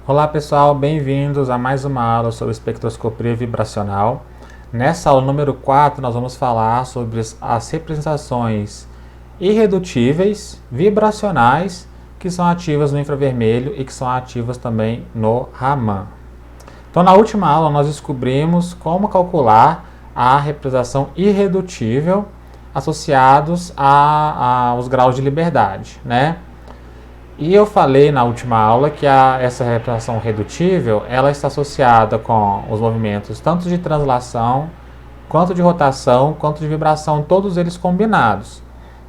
Olá pessoal, bem-vindos a mais uma aula sobre espectroscopia vibracional. Nessa aula número 4 nós vamos falar sobre as representações irredutíveis vibracionais que são ativas no infravermelho e que são ativas também no Raman. Então na última aula nós descobrimos como calcular a representação irredutível associados aos graus de liberdade, né? E eu falei na última aula que essa representação redutível ela está associada com os movimentos tanto de translação, quanto de rotação, quanto de vibração, todos eles combinados.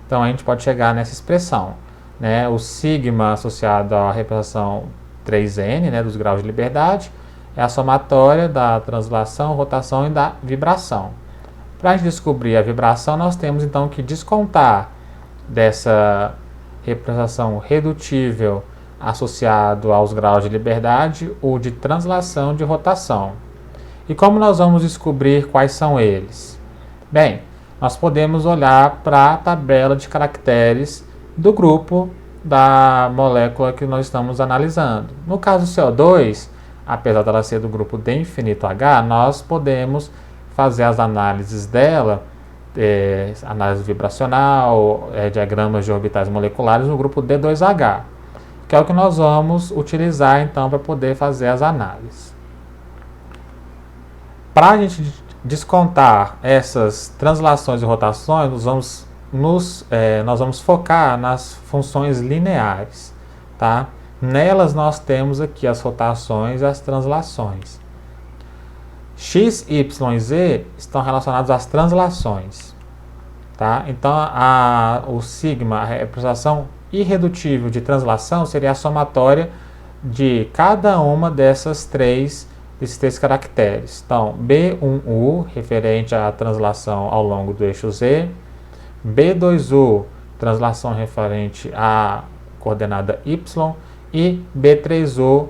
Então a gente pode chegar nessa expressão, né? O sigma associado à representação 3n, né, dos graus de liberdade, é a somatória da translação, rotação e da vibração. Para a gente descobrir a vibração, nós temos então que descontar dessa representação redutível associado aos graus de liberdade, o de translação e de rotação. E como nós vamos descobrir quais são eles? Bem, nós podemos olhar para a tabela de caracteres do grupo da molécula que nós estamos analisando. No caso do CO2, apesar dela ser do grupo D infinito H, nós podemos fazer as análises dela, análise vibracional, diagramas de orbitais moleculares no grupo D2H, que é o que nós vamos utilizar então para poder fazer as análises. Para a gente descontar essas translações e rotações, nós vamos focar nas funções lineares, tá? Nelas nós temos aqui as rotações e as translações. X, Y e Z estão relacionados às translações, tá? Então, o sigma, a representação irredutível de translação, seria a somatória de cada uma desses três caracteres. Então, B1U, referente à translação ao longo do eixo Z, B2U, translação referente à coordenada Y, e B3U,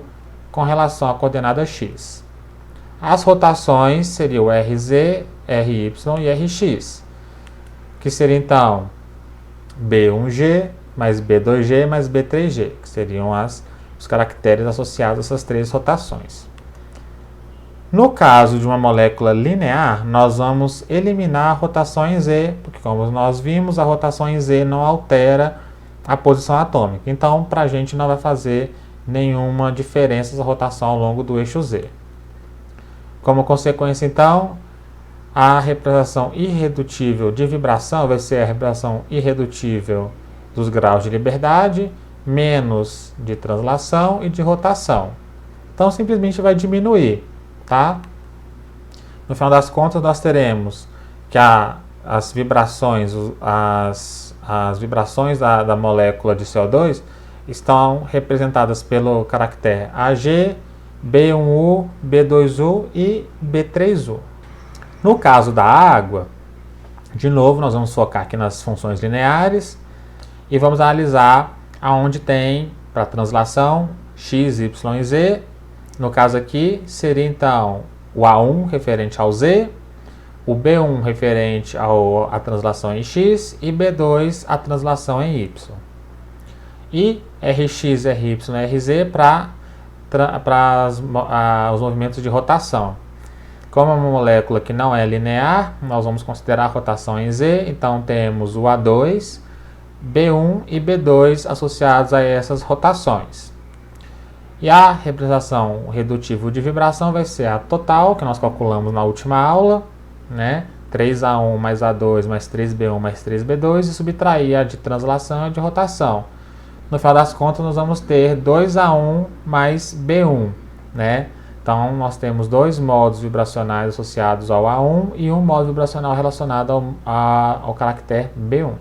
com relação à coordenada X. As rotações seriam RZ, RY e RX, que seria então B1G mais B2G mais B3G, que seriam os caracteres associados a essas três rotações. No caso de uma molécula linear, nós vamos eliminar a rotação em Z, porque como nós vimos, a rotação em Z não altera a posição atômica. Então, para a gente não vai fazer nenhuma diferença essa rotação ao longo do eixo Z. Como consequência, então, a representação irredutível de vibração vai ser a representação irredutível dos graus de liberdade, menos de translação e de rotação. Então, simplesmente vai diminuir, tá? No final das contas, nós teremos que as vibrações, as vibrações da molécula de CO2 estão representadas pelo caractere AG, B1U, B2U e B3U. No caso da água, de novo, nós vamos focar aqui nas funções lineares e vamos analisar aonde tem, para translação, X, Y e Z. No caso aqui, seria então o A1 referente ao Z, o B1 referente à translação em X e B2 a translação em Y. E Rx, Ry e Rz para os movimentos de rotação. Como é uma molécula que não é linear, nós vamos considerar a rotação em Z, então temos o A2, B1 e B2 associados a essas rotações. E a representação redutível de vibração vai ser a total, que nós calculamos na última aula, né? 3A1 mais A2 mais 3B1 mais 3B2 e subtrair a de translação e de rotação. No final das contas, nós vamos ter 2A1 mais B1, né? Então, nós temos dois modos vibracionais associados ao A1 e um modo vibracional relacionado ao caractere B1.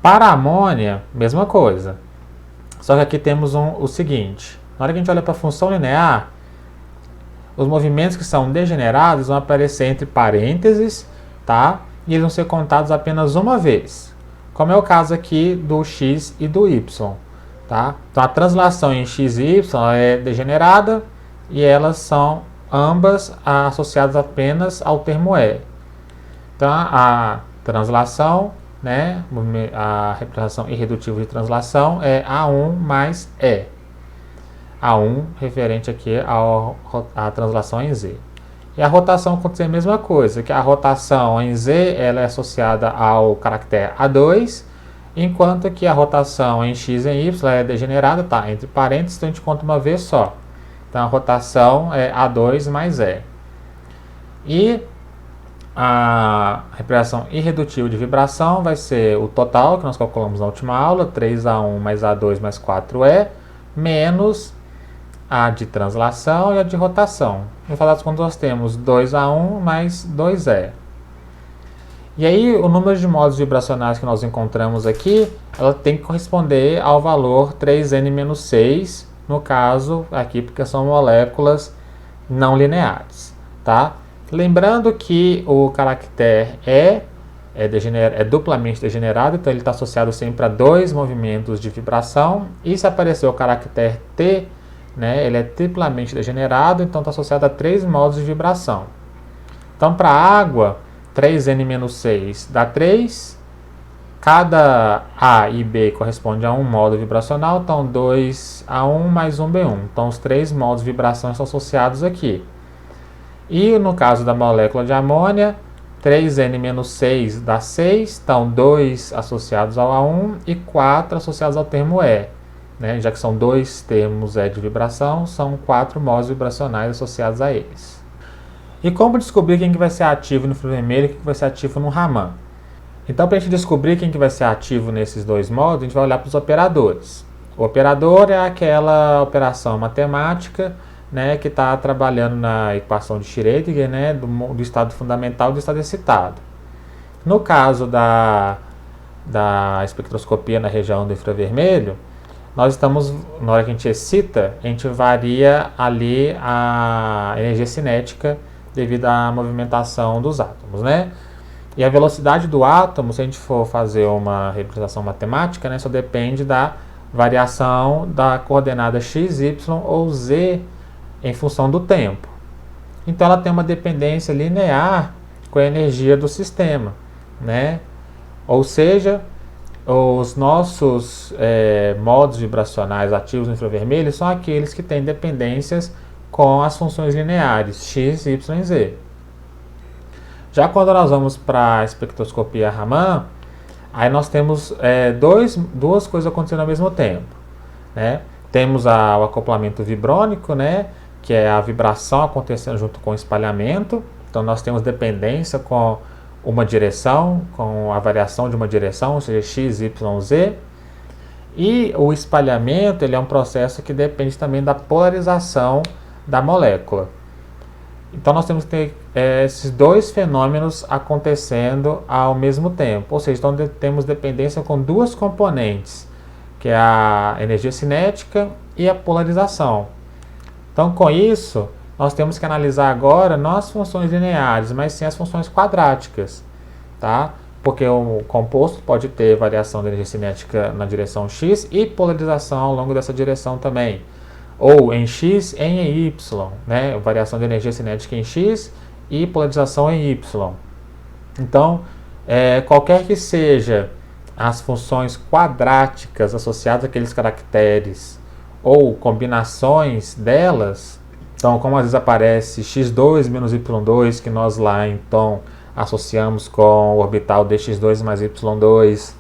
Para a amônia, mesma coisa. Só que aqui temos o seguinte. Na hora que a gente olha para a função linear, os movimentos que são degenerados vão aparecer entre parênteses, tá? E eles vão ser contados apenas uma vez. Como é o caso aqui do X e do Y, tá? Então a translação em X e Y é degenerada e elas são ambas associadas apenas ao termo E. Então a translação, né, a representação irredutível de translação é A1 mais E. A1 referente aqui à translação em Z. E a rotação acontece a mesma coisa, que a rotação em Z ela é associada ao caractere A2, enquanto que a rotação em X e em Y é degenerada, tá? Entre parênteses, então a gente conta uma vez só. Então a rotação é A2 mais E. E a representação irredutível de vibração vai ser o total, que nós calculamos na última aula, 3A1 mais A2 mais 4E, menos a de translação e a de rotação. No final das contas, nós temos 2A1 mais 2E. E aí, o número de modos vibracionais que nós encontramos aqui, ela tem que corresponder ao valor 3N-6, no caso aqui, porque são moléculas não lineares, tá? Lembrando que o caractere é duplamente degenerado, então ele está associado sempre a 2 movimentos de vibração, e se aparecer o caractere T, né, ele é triplamente degenerado, então está associado a 3 modos de vibração. Então, para a água, 3N-6 dá 3, cada A e B corresponde a um modo vibracional, então 2A1 mais 1B1. Então, os 3 modos de vibração estão associados aqui. E no caso da molécula de amônia, 3N-6 dá 6, então 2 associados ao A1 e 4 associados ao termo E. Né? Já que são 2 termos E de vibração, são 4 modos vibracionais associados a eles. E como descobrir quem que vai ser ativo no infravermelho e quem que vai ser ativo no Raman? Então, para a gente descobrir quem que vai ser ativo nesses 2 modos, a gente vai olhar para os operadores. O operador é aquela operação matemática, né, que está trabalhando na equação de Schrödinger, né, do estado fundamental e do estado excitado. No caso da espectroscopia na região do infravermelho, nós estamos, na hora que a gente excita, a gente varia ali a energia cinética devido à movimentação dos átomos, né? E a velocidade do átomo, se a gente for fazer uma representação matemática, né, só depende da variação da coordenada x, y ou z em função do tempo. Então ela tem uma dependência linear com a energia do sistema, né? Ou seja, os nossos modos vibracionais ativos no infravermelho são aqueles que têm dependências com as funções lineares x, y e z. Já quando nós vamos para a espectroscopia Raman, aí nós temos duas coisas acontecendo ao mesmo tempo, né? Temos o acoplamento vibrônico, né, que é a vibração acontecendo junto com o espalhamento. Então nós temos dependência com uma direção, com a variação de uma direção, ou seja, x, y, z. E o espalhamento ele é um processo que depende também da polarização da molécula. Então nós temos que ter esses 2 fenômenos acontecendo ao mesmo tempo. Ou seja, então temos dependência com 2 componentes, que é a energia cinética e a polarização. Então, com isso, nós temos que analisar agora não as funções lineares, mas sim as funções quadráticas, tá? Porque o composto pode ter variação de energia cinética na direção x e polarização ao longo dessa direção também. Ou em x e em y, né? Variação de energia cinética em x e polarização em y. Então, qualquer que seja as funções quadráticas associadas àqueles caracteres ou combinações delas, então como às vezes aparece x2 menos y2, que nós lá então associamos com o orbital dx2 mais y2,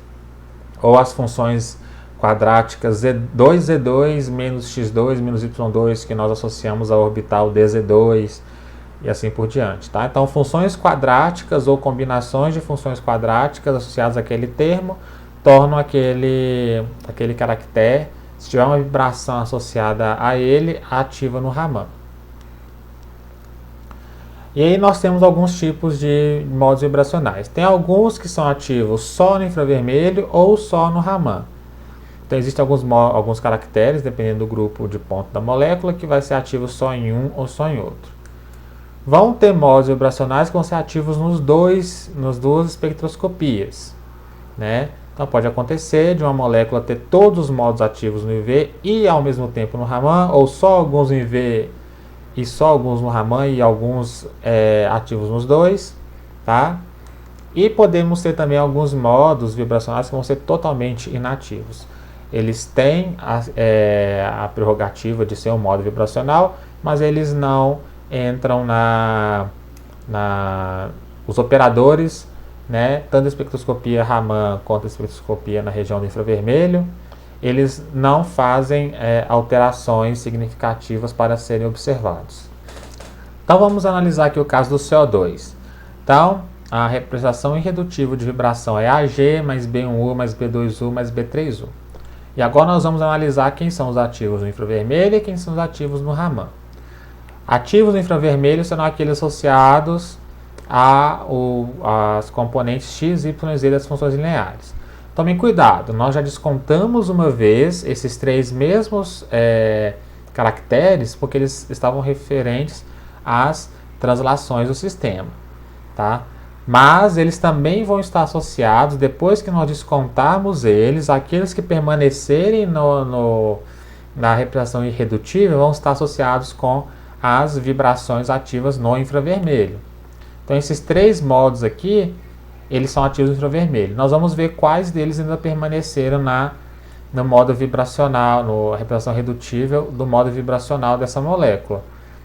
ou as funções quadráticas z2 menos x2 menos y2, que nós associamos ao orbital dz2, e assim por diante, tá? Então funções quadráticas ou combinações de funções quadráticas associadas àquele termo tornam aquele caractere, se tiver uma vibração associada a ele, ativa no Raman. E aí nós temos alguns tipos de modos vibracionais. Tem alguns que são ativos só no infravermelho ou só no Raman. Então existem alguns caracteres, dependendo do grupo de ponto da molécula, que vai ser ativo só em um ou só em outro. Vão ter modos vibracionais que vão ser ativos nas duas espectroscopias, né? Então pode acontecer de uma molécula ter todos os modos ativos no IV e ao mesmo tempo no Raman, ou só alguns no IV e só alguns no Raman e alguns ativos nos dois, tá? E podemos ter também alguns modos vibracionais que vão ser totalmente inativos. eles têm a prerrogativa de ser um modo vibracional, mas eles não entram os operadores, né, tanto a espectroscopia Raman quanto a espectroscopia na região do infravermelho, eles não fazem alterações significativas para serem observados. Então vamos analisar aqui o caso do CO2. Então, a representação irredutível de vibração é AG mais B1U mais B2U mais B3U. E agora nós vamos analisar quem são os ativos no infravermelho e quem são os ativos no Raman. Ativos no infravermelho serão aqueles associados às componentes X, Y e Z das funções lineares. Tomem cuidado, nós já descontamos uma vez esses três mesmos caracteres porque eles estavam referentes às translações do sistema, tá? Mas eles também vão estar associados, depois que nós descontarmos eles, aqueles que permanecerem na representação irredutível vão estar associados com as vibrações ativas no infravermelho. Então esses três modos aqui, eles são ativos no infravermelho. Nós vamos ver quais deles ainda permaneceram no modo vibracional, na representação redutível do modo vibracional dessa molécula.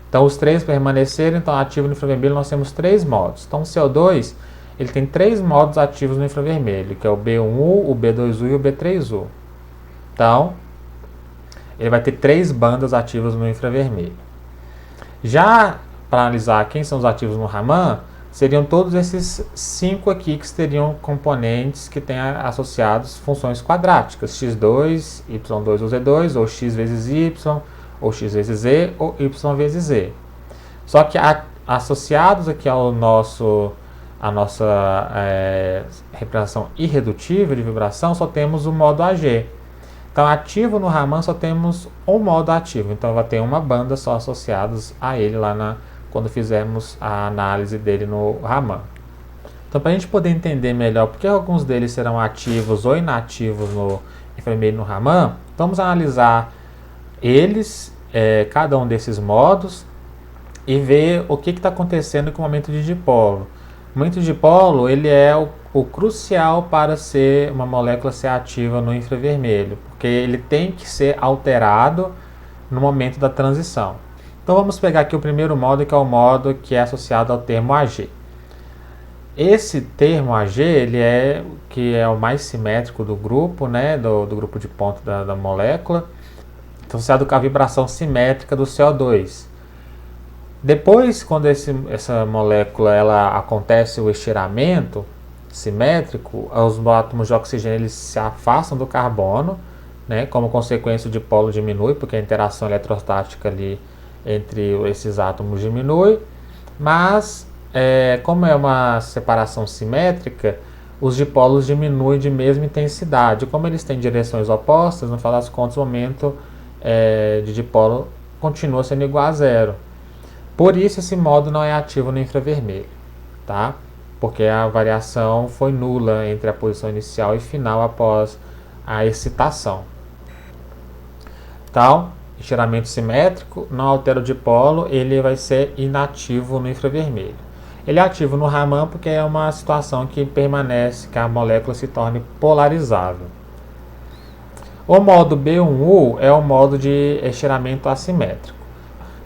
Então os três permaneceram, então ativo no infravermelho nós temos três modos. Então o CO2 ele tem três modos ativos no infravermelho, que é o B1U, o B2U e o B3U. Então ele vai ter três bandas ativas no infravermelho. Já para analisar quem são os ativos no Raman, seriam todos esses 5 aqui que teriam componentes que têm associados funções quadráticas, x2, y2 ou z2, ou x vezes y, ou x vezes z, ou y vezes z. Só que associados aqui à nossa representação irredutível de vibração, só temos o modo AG. Então, ativo no Raman só temos um modo ativo, então vai ter uma banda só associados a ele lá quando fizermos a análise dele no Raman. Então, para a gente poder entender melhor porque alguns deles serão ativos ou inativos no infravermelho e no Raman, vamos analisar eles, cada um desses modos, e ver o que está acontecendo com o momento de dipolo. O momento de dipolo ele é o crucial para uma molécula ser ativa no infravermelho, porque ele tem que ser alterado no momento da transição. Então vamos pegar aqui o primeiro modo, que é o modo que é associado ao termo Ag. Esse termo Ag ele que é o mais simétrico do grupo, né, do grupo de ponto da molécula, associado com a vibração simétrica do CO2. Depois, quando essa molécula acontece o estiramento simétrico, os átomos de oxigênio eles se afastam do carbono, né, como consequência o dipolo diminui, porque a interação eletrostática ali entre esses átomos diminui, mas como é uma separação simétrica, os dipolos diminuem de mesma intensidade. Como eles têm direções opostas, no final das contas o momento de dipolo continua sendo igual a zero. Por isso esse modo não é ativo no infravermelho, tá? Porque a variação foi nula entre a posição inicial e final após a excitação. Então, estiramento simétrico não altera o dipolo, ele vai ser inativo no infravermelho. Ele é ativo no Raman porque é uma situação que permanece, que a molécula se torne polarizável. O modo B1U é o modo de estiramento assimétrico.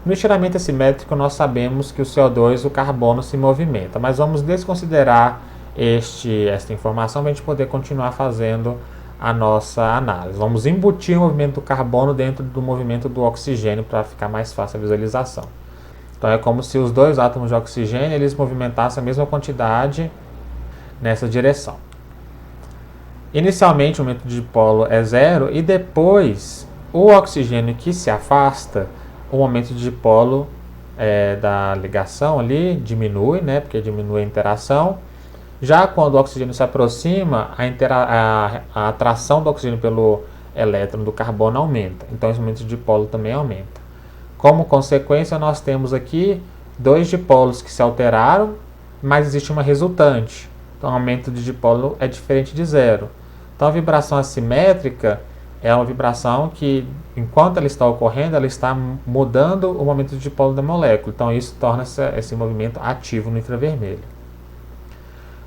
No estiramento assimétrico, nós sabemos que o CO2, o carbono, se movimenta, mas vamos desconsiderar esta informação para a gente poder continuar fazendo a nossa análise. Vamos embutir o movimento do carbono dentro do movimento do oxigênio para ficar mais fácil a visualização. Então é como se os dois átomos de oxigênio eles movimentassem a mesma quantidade nessa direção. Inicialmente o momento de dipolo é zero e depois o oxigênio que se afasta, o momento de dipolo da ligação ali diminui, né, porque diminui a interação. Já quando o oxigênio se aproxima, a atração do oxigênio pelo elétron do carbono aumenta. Então esse momento de dipolo também aumenta. Como consequência, nós temos aqui dois dipolos que se alteraram, mas existe uma resultante. Então o aumento de dipolo é diferente de zero. Então a vibração assimétrica é uma vibração que, enquanto ela está ocorrendo, ela está mudando o momento de dipolo da molécula. Então isso torna esse movimento ativo no infravermelho.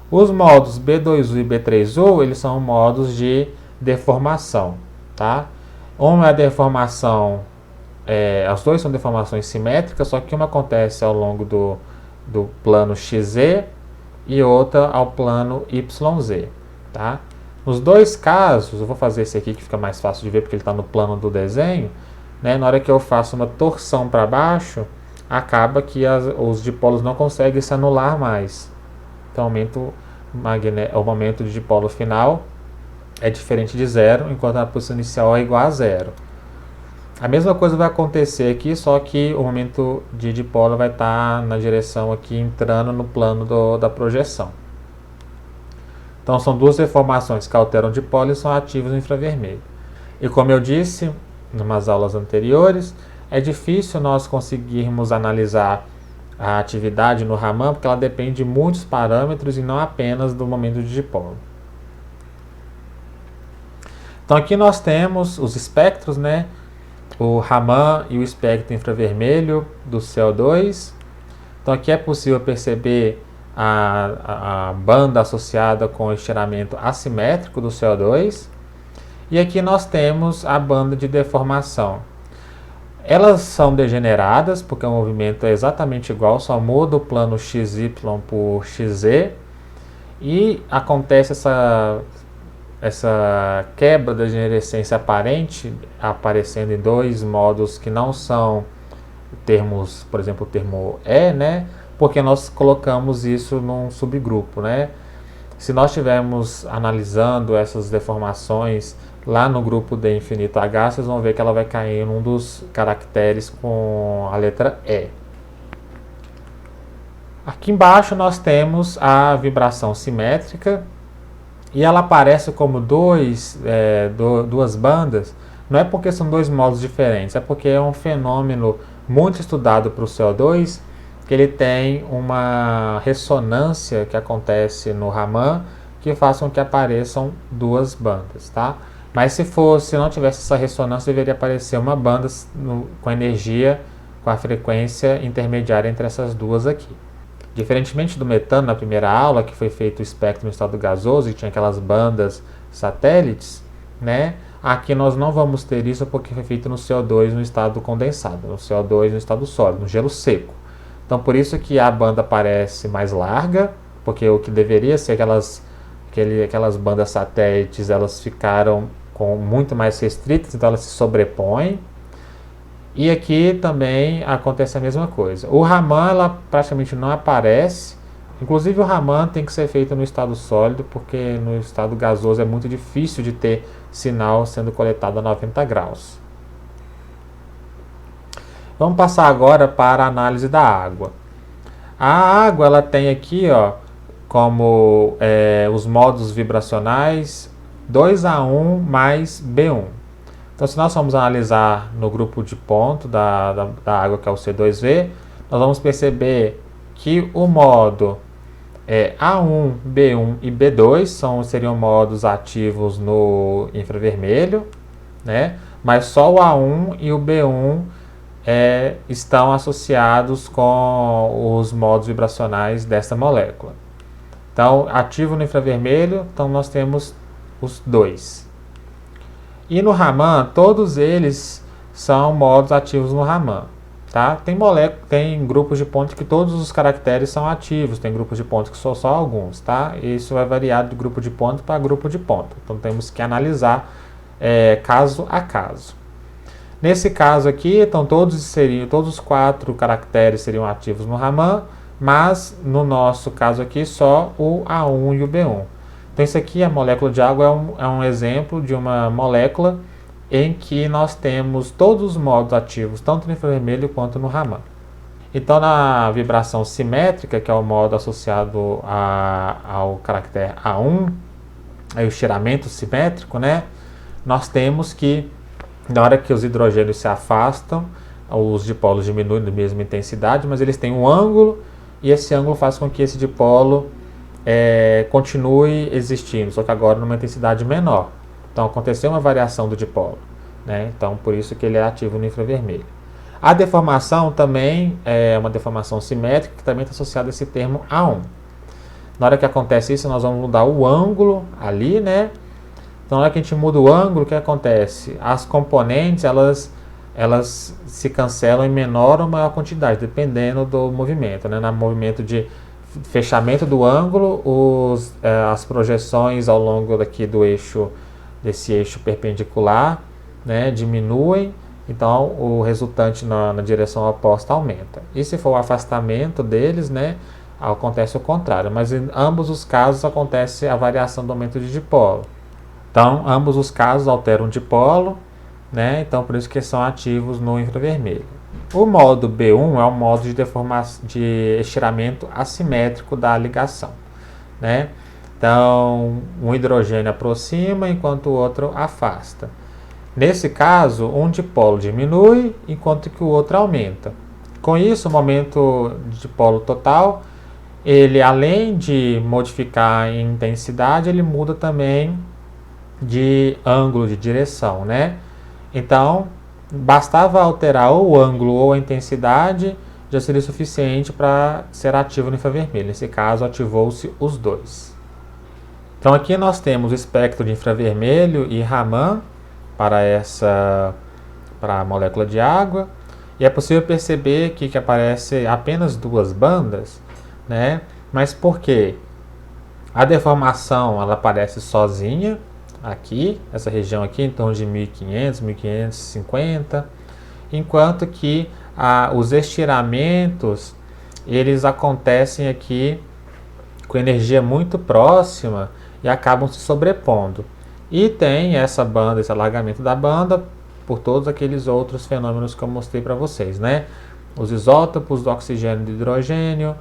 Os modos B2U e B3U, eles são modos de deformação. tá? Uma é a deformação, as duas são deformações simétricas, só que uma acontece ao longo do plano XZ e outra ao plano YZ, tá? Nos dois casos, eu vou fazer esse aqui que fica mais fácil de ver porque ele está no plano do desenho, né? Na hora que eu faço uma torção para baixo, acaba que os dipolos não conseguem se anular mais. Então o momento de dipolo final é diferente de zero, enquanto a posição inicial é igual a zero. A mesma coisa vai acontecer aqui, só que o momento de dipolo vai estar na direção aqui, entrando no plano da projeção. Então são duas deformações que alteram dipolo e são ativas no infravermelho. E como eu disse em umas aulas anteriores, é difícil nós conseguirmos analisar a atividade no Raman, porque ela depende de muitos parâmetros e não apenas do momento de dipolo. Então aqui nós temos os espectros, né? O Raman e o espectro infravermelho do CO2. Então aqui é possível perceber a banda associada com o estiramento assimétrico do CO2. E aqui nós temos a banda de deformação. Elas são degeneradas, porque o movimento é exatamente igual, só muda o plano XY por XZ. E acontece essa quebra da degenerescência aparente, aparecendo em dois modos que não são termos, por exemplo, o termo E, né? Porque nós colocamos isso num subgrupo, né? Se nós estivermos analisando essas deformações lá no grupo D infinito H, vocês vão ver que ela vai cair num dos caracteres com a letra E. Aqui embaixo nós temos a vibração simétrica, e ela aparece como duas bandas, não é porque são dois modos diferentes, é porque é um fenômeno muito estudado para o CO2, que ele tem uma ressonância que acontece no Raman, que faz com que apareçam duas bandas, tá? Mas se não tivesse essa ressonância, deveria aparecer uma banda com energia, com a frequência intermediária entre essas duas aqui. Diferentemente do metano na primeira aula, que foi feito o espectro no estado gasoso e tinha aquelas bandas satélites, né? Aqui nós não vamos ter isso porque foi feito no CO2 no estado condensado, no CO2 no estado sólido, no gelo seco. Então por isso que a banda parece mais larga, porque o que deveria ser aquelas bandas satélites, elas ficaram muito mais restritas, então elas se sobrepõem. E aqui também acontece a mesma coisa. O Raman ela praticamente não aparece. Inclusive o Raman tem que ser feito no estado sólido, porque no estado gasoso é muito difícil de ter sinal sendo coletado a 90 graus. Vamos passar agora para a análise da água. A água ela tem aqui como os modos vibracionais 2A1 mais B1. Então, se nós formos analisar no grupo de ponto da água, que é o C2V, nós vamos perceber que o modo A1, B1 e B2 seriam modos ativos no infravermelho, né? Mas só o A1 e o B1 estão associados com os modos vibracionais desta molécula. Então, ativo no infravermelho, então nós temos os dois. E no Raman, todos eles são modos ativos no Raman. Tá? Tem grupos de pontos que todos os caracteres são ativos, tem grupos de pontos que são só alguns. Tá? Isso vai variar de grupo de ponto para grupo de ponto. Então temos que analisar caso a caso. Nesse caso aqui, então todos os 4 caracteres seriam ativos no Raman, mas no nosso caso aqui só o A1 e o B1. Então isso aqui, a molécula de água, é um exemplo de uma molécula em que nós temos todos os modos ativos, tanto no infravermelho quanto no Raman. Então na vibração simétrica, que é o modo associado ao caractere A1, o estiramento simétrico, né, nós temos que, na hora que os hidrogênios se afastam, os dipolos diminuem da mesma intensidade, mas eles têm um ângulo, e esse ângulo faz com que esse dipolo continue existindo, só que agora numa intensidade menor. Então aconteceu uma variação do dipolo, né? Então por isso que ele é ativo no infravermelho. A deformação também é uma deformação simétrica, que também está associada a esse termo A1. Na hora que acontece isso, nós vamos mudar o ângulo ali, né? Então, na hora que a gente muda o ângulo, o que acontece? As componentes, elas se cancelam em menor ou maior quantidade, dependendo do movimento, né? No movimento de fechamento do ângulo, as projeções ao longo daqui desse eixo perpendicular, né, diminuem, então o resultante na direção oposta aumenta. E se for o afastamento deles, né, acontece o contrário, mas em ambos os casos acontece a variação do aumento de dipolo. Então, ambos os casos alteram o dipolo, né? Então, por isso que são ativos no infravermelho. O modo B1 é o modo de estiramento assimétrico da ligação, né? Então, um hidrogênio aproxima enquanto o outro afasta. Nesse caso, um dipolo diminui enquanto que o outro aumenta. Com isso, o momento de dipolo total, ele além de modificar em intensidade, ele muda também de ângulo de direção, né? Então, bastava alterar ou o ângulo ou a intensidade, já seria suficiente para ser ativo no infravermelho. Nesse caso, ativou-se os dois. Então, aqui nós temos o espectro de infravermelho e Raman para a molécula de água. E é possível perceber que aparece apenas duas bandas, né? Mas por quê? A deformação ela aparece sozinha, aqui, essa região aqui, em torno de 1500, 1550, enquanto que os estiramentos, eles acontecem aqui com energia muito próxima e acabam se sobrepondo. E tem essa banda, esse alargamento da banda, por todos aqueles outros fenômenos que eu mostrei para vocês, né? Os isótopos do oxigênio e do hidrogênio,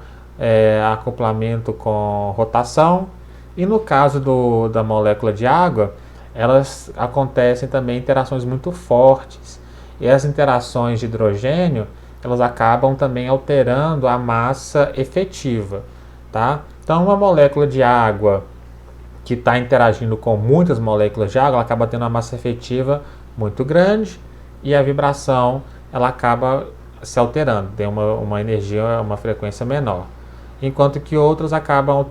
acoplamento com rotação. E no caso da molécula de água, elas acontecem também interações muito fortes. E as interações de hidrogênio, elas acabam também alterando a massa efetiva, tá? Então, uma molécula de água que está interagindo com muitas moléculas de água, ela acaba tendo uma massa efetiva muito grande e a vibração, ela acaba se alterando, tem uma energia, uma frequência menor. Enquanto que outros acabam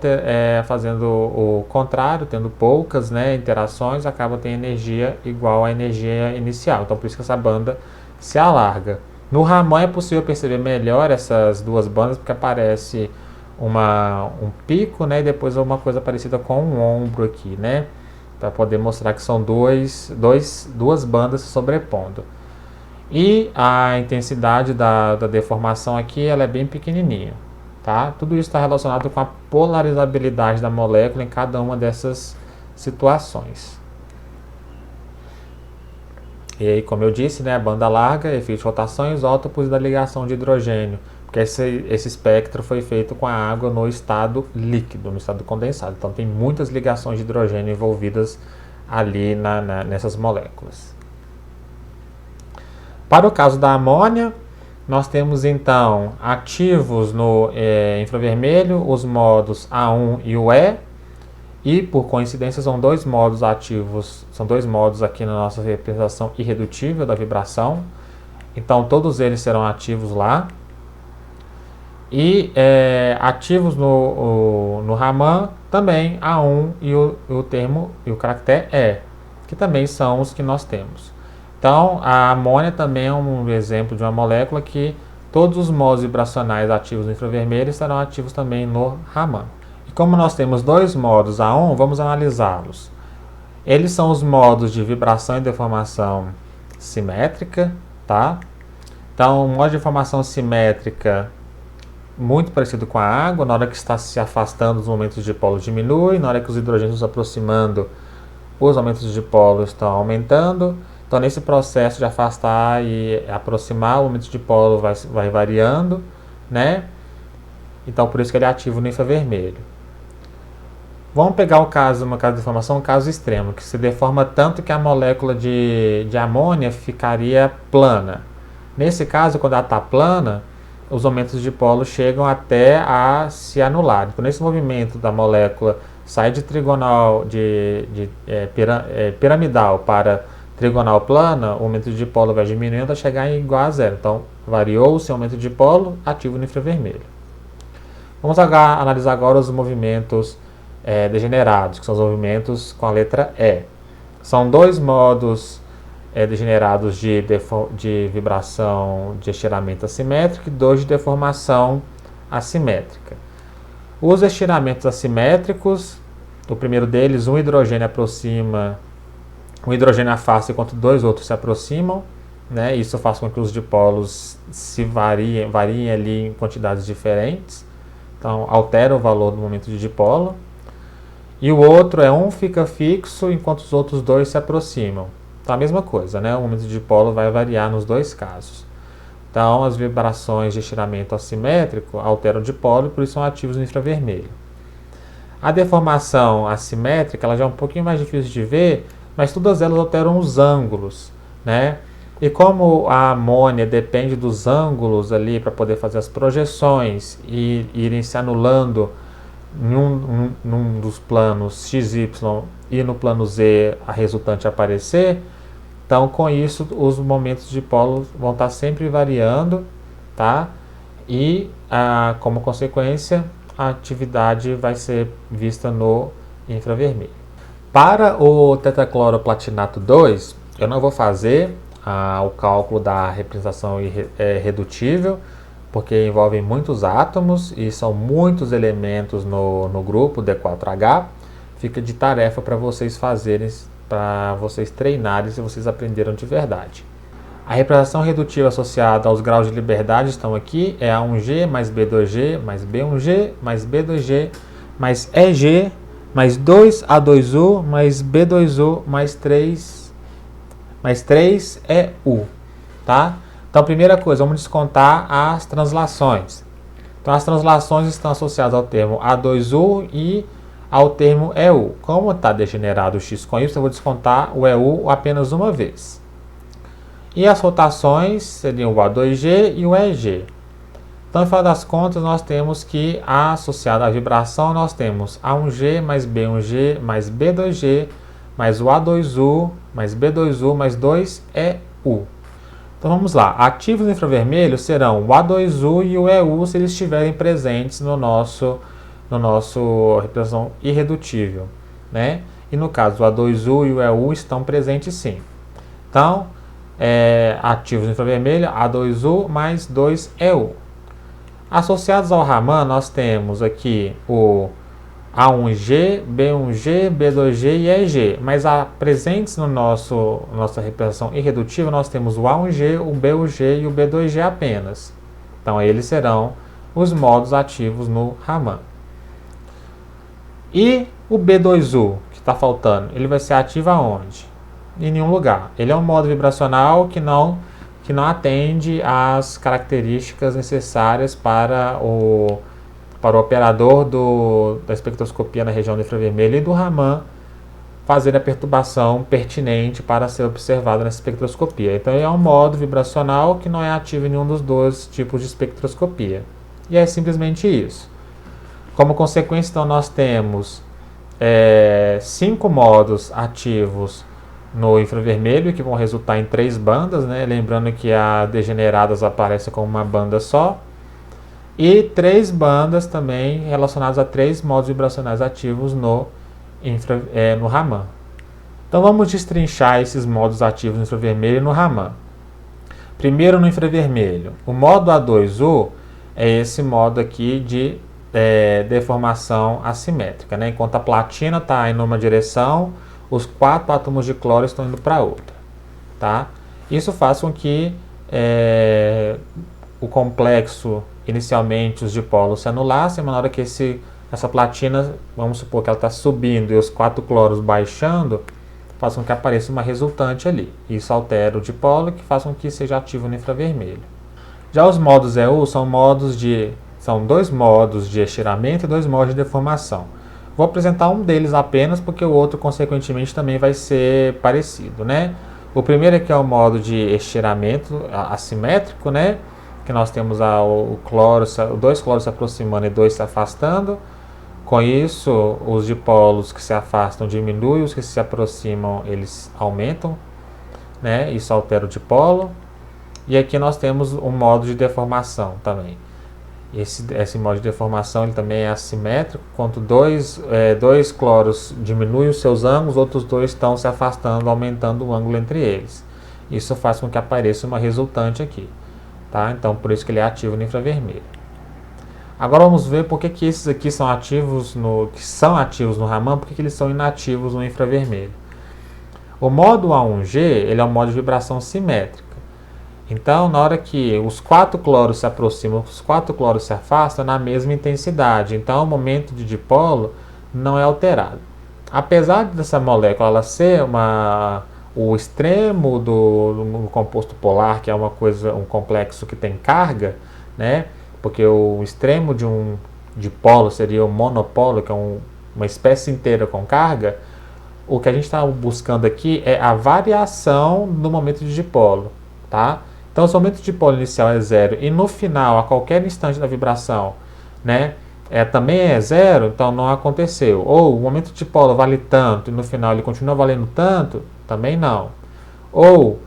fazendo o contrário, tendo poucas, né, interações, acabam tendo energia igual à energia inicial. Então, por isso que essa banda se alarga. No Raman é possível perceber melhor essas duas bandas, porque aparece um pico, né, e depois uma coisa parecida com um ombro aqui, né, para poder mostrar que são duas bandas se sobrepondo. E a intensidade da deformação aqui ela é bem pequenininha. Tá? Tudo isso está relacionado com a polarizabilidade da molécula em cada uma dessas situações. E aí, como eu disse, né, a banda larga, efeito de rotação, isótopos e da ligação de hidrogênio, porque esse espectro foi feito com a água no estado líquido, no estado condensado. Então, tem muitas ligações de hidrogênio envolvidas ali nessas moléculas. Para o caso da amônia, nós temos então ativos no infravermelho, os modos A1 e o E, e por coincidência são dois modos ativos, são dois modos aqui na nossa representação irredutível da vibração, então todos eles serão ativos lá. E ativos no Raman também A1 e o termo e o caractere E, que também são os que nós temos. Então, a amônia também é um exemplo de uma molécula que todos os modos vibracionais ativos no infravermelho estarão ativos também no Raman. E como nós temos dois modos A1, vamos analisá-los. Eles são os modos de vibração e deformação simétrica, tá? Então, o modo de deformação simétrica, muito parecido com a água, na hora que está se afastando, os momentos de dipolo diminuem, na hora que os hidrogênios se aproximando, os aumentos de dipolo estão aumentando. Então, nesse processo de afastar e aproximar, o aumento de dipolo vai variando, né? Então, por isso que ele é ativo no infravermelho. Vamos pegar uma casa de deformação, um caso extremo, que se deforma tanto que a molécula de amônia ficaria plana. Nesse caso, quando ela está plana, os aumentos de dipolo chegam até a se anular. Então, nesse movimento da molécula, sai de trigonal, piramidal para trigonal plana, o aumento de dipolo vai diminuindo até chegar em igual a zero. Então, variou-se o aumento de dipolo, ativo no infravermelho. Vamos analisar agora os movimentos degenerados, que são os movimentos com a letra E. São dois modos degenerados de vibração de estiramento assimétrico e dois de deformação assimétrica. Os estiramentos assimétricos, o primeiro deles, um hidrogênio afasta enquanto dois outros se aproximam, né? Isso faz com que os dipolos se variem ali em quantidades diferentes, então altera o valor do momento de dipolo. E o outro um fica fixo enquanto os outros dois se aproximam. Então a mesma coisa, né? O momento de dipolo vai variar nos dois casos. Então as vibrações de estiramento assimétrico alteram o dipolo e por isso são ativos no infravermelho. A deformação assimétrica ela já é um pouquinho mais difícil de ver, mas todas elas alteram os ângulos, né? E como a amônia depende dos ângulos ali para poder fazer as projeções e irem se anulando num dos planos XY e no plano Z a resultante aparecer, então com isso os momentos de dipolo vão estar sempre variando, tá? E como consequência a atividade vai ser vista no infravermelho. Para o tetracloroplatinato 2, eu não vou fazer o cálculo da representação irredutível, porque envolvem muitos átomos e são muitos elementos no grupo D4H. Fica de tarefa para vocês fazerem, para vocês treinarem se vocês aprenderam de verdade. A representação redutiva associada aos graus de liberdade estão aqui, é A1G mais B2G mais B1G mais B2G mais EG mais 2A2U mais B2U mais 3EU, tá? Então, primeira coisa, vamos descontar as translações. Então, as translações estão associadas ao termo A2U e ao termo EU. Como está degenerado o X com Y, eu vou descontar o EU apenas uma vez. E as rotações seriam o A2G e o EG. Então, no final das contas, nós temos que, associado à vibração, nós temos A1G mais B1G mais B2G mais o A2U mais B2U mais 2EU. Então vamos lá, ativos no infravermelho serão o A2U e o EU se eles estiverem presentes no nosso representação irredutível, né? E no caso o A2U e o EU estão presentes sim. Então, ativos no infravermelho, A2U mais 2EU. Associados ao Raman, nós temos aqui o A1G, B1G, B2G e EG, mas presentes no nossa representação irredutível, nós temos o A1G, o B1G e o B2G apenas. Então, eles serão os modos ativos no Raman. E o B2U, que está faltando, ele vai ser ativo aonde? Em nenhum lugar. Ele é um modo vibracional que não atende às características necessárias para o operador da espectroscopia na região do infravermelho e do Raman fazer a perturbação pertinente para ser observada nessa espectroscopia. Então, é um modo vibracional que não é ativo em nenhum dos dois tipos de espectroscopia. E é simplesmente isso. Como consequência, então, nós temos 5 modos ativos no infravermelho, que vão resultar em 3 bandas, né? Lembrando que a degeneradas aparece como uma banda só. E 3 bandas também relacionadas a 3 modos vibracionais ativos no Raman. Então vamos destrinchar esses modos ativos no infravermelho e no Raman. Primeiro no infravermelho. O modo A2U é esse modo aqui de deformação assimétrica, né? Enquanto a platina está indo numa direção, os 4 átomos de cloro estão indo para outra. Tá? Isso faz com que o complexo, inicialmente os dipolos se anulassem, mas na hora que essa platina, vamos supor que ela está subindo e os 4 cloros baixando, faz com que apareça uma resultante ali. Isso altera o dipolo, que faz com que seja ativo no infravermelho. Já os modos EU são 2 modos de estiramento e 2 modos de deformação. Vou apresentar um deles apenas, porque o outro, consequentemente, também vai ser parecido, né? O primeiro aqui é o modo de estiramento assimétrico, né? Que nós temos os 2 cloros se aproximando e 2 se afastando. Com isso, os dipolos que se afastam diminuem, os que se aproximam, eles aumentam, né? Isso altera o dipolo. E aqui nós temos um modo de deformação também. Esse modo de deformação ele também é assimétrico, quando dois cloros diminuem os seus ângulos, outros dois estão se afastando, aumentando o ângulo entre eles. Isso faz com que apareça uma resultante aqui. Tá? Então, por isso que ele é ativo no infravermelho. Agora vamos ver por que esses aqui são ativos no Raman, por que eles são inativos no infravermelho. O modo A1G ele é um modo de vibração simétrica. Então, na hora que os 4 cloros se aproximam, os 4 cloros se afastam na mesma intensidade. Então, o momento de dipolo não é alterado. Apesar dessa molécula ela ser o extremo do composto polar, que é um complexo que tem carga, né? Porque o extremo de um dipolo seria o monopolo, que é uma espécie inteira com carga. O que a gente está buscando aqui é a variação no momento de dipolo, tá? Então, se o momento de dipolo inicial é 0 e no final, a qualquer instante da vibração, né, também é 0, então não aconteceu. Ou o momento de dipolo vale tanto e no final ele continua valendo tanto, também não. Ou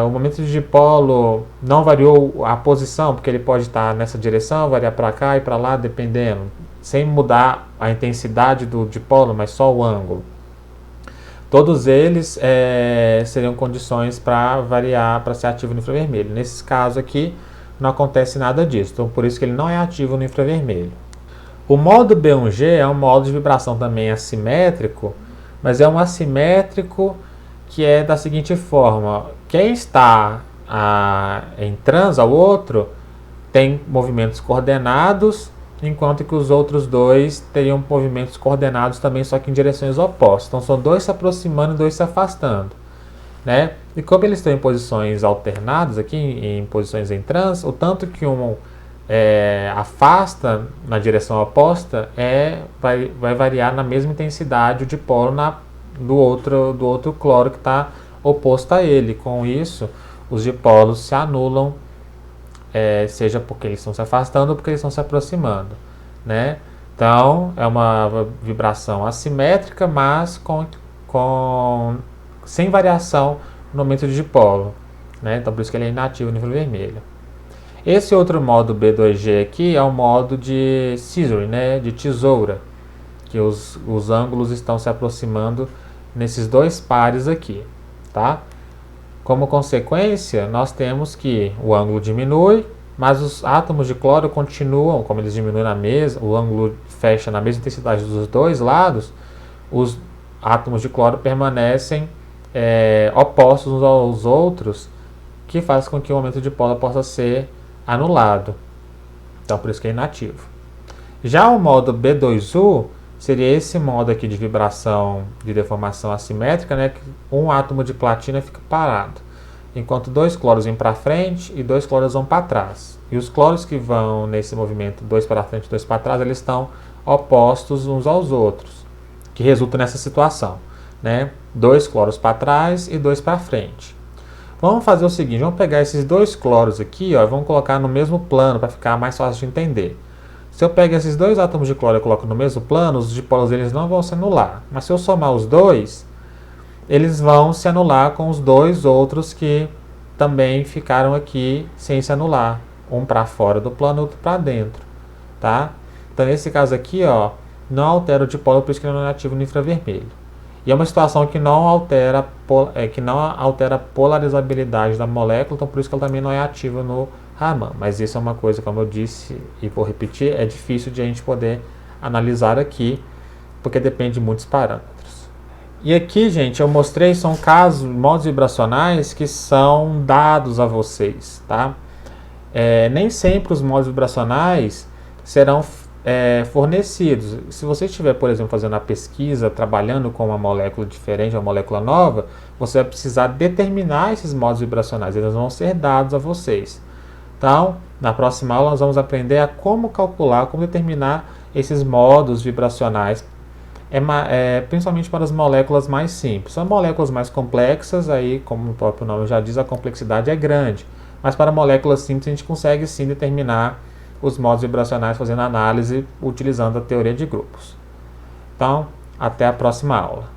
o momento de dipolo não variou a posição, porque ele pode estar nessa direção, variar para cá e para lá, dependendo, sem mudar a intensidade do dipolo, mas só o ângulo. Todos eles seriam condições para variar, para ser ativo no infravermelho. Nesses casos aqui, não acontece nada disso. Então, por isso que ele não é ativo no infravermelho. O modo B1G é um modo de vibração também assimétrico, mas é um assimétrico que é da seguinte forma. Quem está em trans ao outro tem movimentos coordenados, enquanto que os outros dois teriam movimentos coordenados também, só que em direções opostas. Então, são dois se aproximando e dois se afastando, né? E como eles estão em posições alternadas, aqui em posições em trans, o tanto que um afasta na direção oposta vai variar na mesma intensidade o dipolo do outro cloro que está oposto a ele. Com isso, os dipolos se anulam, seja porque eles estão se afastando ou porque eles estão se aproximando, né? Então, é uma vibração assimétrica, mas sem variação no momento de dipolo, né? Então, por isso que ele é inativo no infravermelho. Esse outro modo B2G aqui é o modo de scissoring, né? De tesoura, que os ângulos estão se aproximando nesses dois pares aqui, tá? Como consequência, nós temos que o ângulo diminui, mas os átomos de cloro continuam, como eles diminuem o ângulo fecha na mesma intensidade dos dois lados, os átomos de cloro permanecem opostos uns aos outros, que faz com que o momento de dipolo possa ser anulado. Então, por isso que é inativo. Já o modo B2U seria esse modo aqui de vibração de deformação assimétrica, né, que um átomo de platina fica parado, enquanto dois cloros vão para frente e dois cloros vão para trás. E os cloros que vão nesse movimento dois para frente e dois para trás, eles estão opostos uns aos outros, que resulta nessa situação, né? Dois cloros para trás e dois para frente. Vamos fazer o seguinte, vamos pegar esses dois cloros aqui, ó, e vamos colocar no mesmo plano para ficar mais fácil de entender. Se eu pego esses dois átomos de cloro e coloco no mesmo plano, os dipolos eles não vão se anular. Mas se eu somar os dois, eles vão se anular com os dois outros que também ficaram aqui sem se anular. Um para fora do plano e outro para dentro. Tá? Então, nesse caso aqui, ó, não altera o dipolo, por isso que ele não é ativo no infravermelho. E é uma situação que não altera a polarizabilidade da molécula, então por isso que ela também não é ativa no Raman. Mas isso é uma coisa, como eu disse e vou repetir, é difícil de a gente poder analisar aqui, porque depende de muitos parâmetros. E aqui, gente, eu mostrei, são modos vibracionais que são dados a vocês, tá? Nem sempre os modos vibracionais serão fornecidos. Se você estiver, por exemplo, fazendo a pesquisa, trabalhando com uma molécula diferente, uma molécula nova, você vai precisar determinar esses modos vibracionais, eles vão ser dados a vocês. Então, na próxima aula nós vamos aprender a como calcular, como determinar esses modos vibracionais, principalmente para as moléculas mais simples. São moléculas mais complexas, aí, como o próprio nome já diz, a complexidade é grande. Mas para moléculas simples a gente consegue sim determinar os modos vibracionais fazendo análise utilizando a teoria de grupos. Então, até a próxima aula.